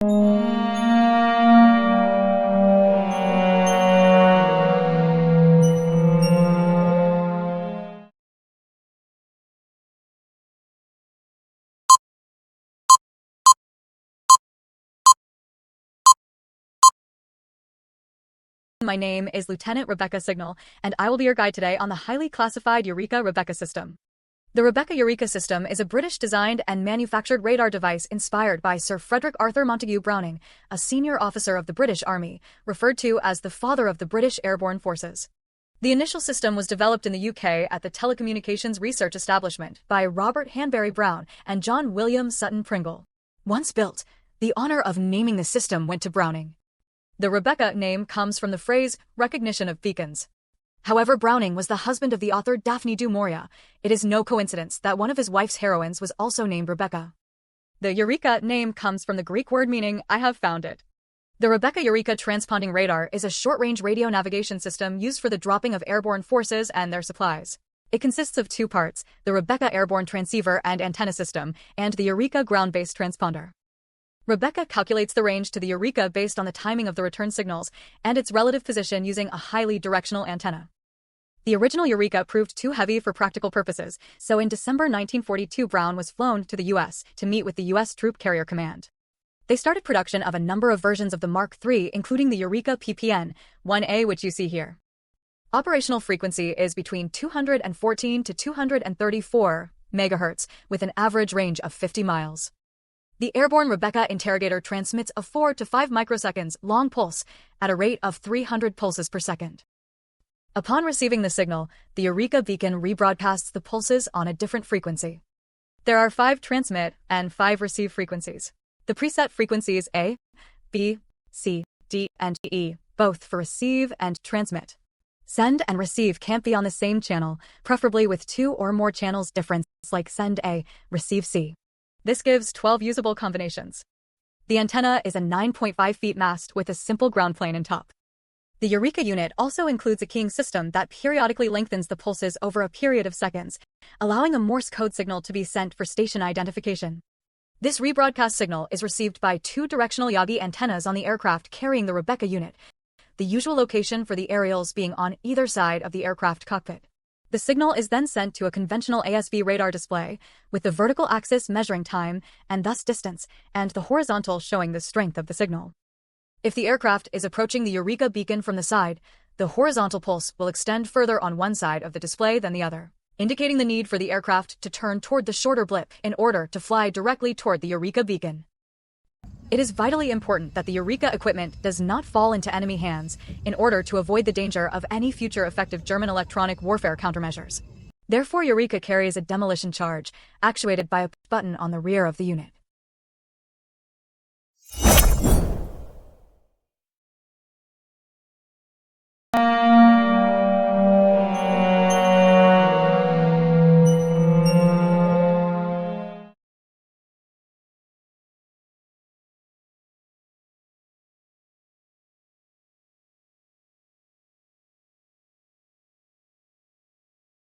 My name is Lieutenant Rebecca Signal, and I will be your guide today on the highly classified Eureka Rebecca system. The Rebecca Eureka system is a British-designed and manufactured radar device inspired by Sir Frederick Arthur Montagu Browning, a senior officer of the British Army, referred to as the father of the British Airborne Forces. The initial system was developed in the UK at the Telecommunications Research Establishment by Robert Hanbury Brown and John William Sutton Pringle. Once built, the honor of naming the system went to Browning. The Rebecca name comes from the phrase, recognition of beacons. However, Browning was the husband of the author Daphne du Maurier. It is no coincidence that one of his wife's heroines was also named Rebecca. The Eureka name comes from the Greek word meaning, I have found it. The Rebecca Eureka transponding radar is a short-range radio navigation system used for the dropping of airborne forces and their supplies. It consists of two parts, the Rebecca airborne transceiver and antenna system, and the Eureka ground-based transponder. Rebecca calculates the range to the Eureka based on the timing of the return signals and its relative position using a highly directional antenna. The original Eureka proved too heavy for practical purposes, so in December 1942 Brown was flown to the U.S. to meet with the U.S. Troop Carrier Command. They started production of a number of versions of the Mark III, including the Eureka PPN 1A, which you see here. Operational frequency is between 214 to 234 MHz, with an average range of 50 miles. The airborne Rebecca interrogator transmits a 4 to 5 microseconds long pulse at a rate of 300 pulses per second. Upon receiving the signal, the Eureka beacon rebroadcasts the pulses on a different frequency. There are 5 transmit and 5 receive frequencies. The preset frequencies A, B, C, D, and E, both for receive and transmit. Send and receive can't be on the same channel, preferably with 2 or more channels difference, like send A, receive C. This gives 12 usable combinations. The antenna is a 9.5 feet mast with a simple ground plane on top. The Eureka unit also includes a keying system that periodically lengthens the pulses over a period of seconds, allowing a Morse code signal to be sent for station identification. This rebroadcast signal is received by 2 directional Yagi antennas on the aircraft carrying the Rebecca unit, the usual location for the aerials being on either side of the aircraft cockpit. The signal is then sent to a conventional ASV radar display, with the vertical axis measuring time, and thus distance, and the horizontal showing the strength of the signal. If the aircraft is approaching the Eureka beacon from the side, the horizontal pulse will extend further on one side of the display than the other, indicating the need for the aircraft to turn toward the shorter blip in order to fly directly toward the Eureka beacon. It is vitally important that the Eureka equipment does not fall into enemy hands in order to avoid the danger of any future effective German electronic warfare countermeasures. Therefore, Eureka carries a demolition charge, actuated by a button on the rear of the unit.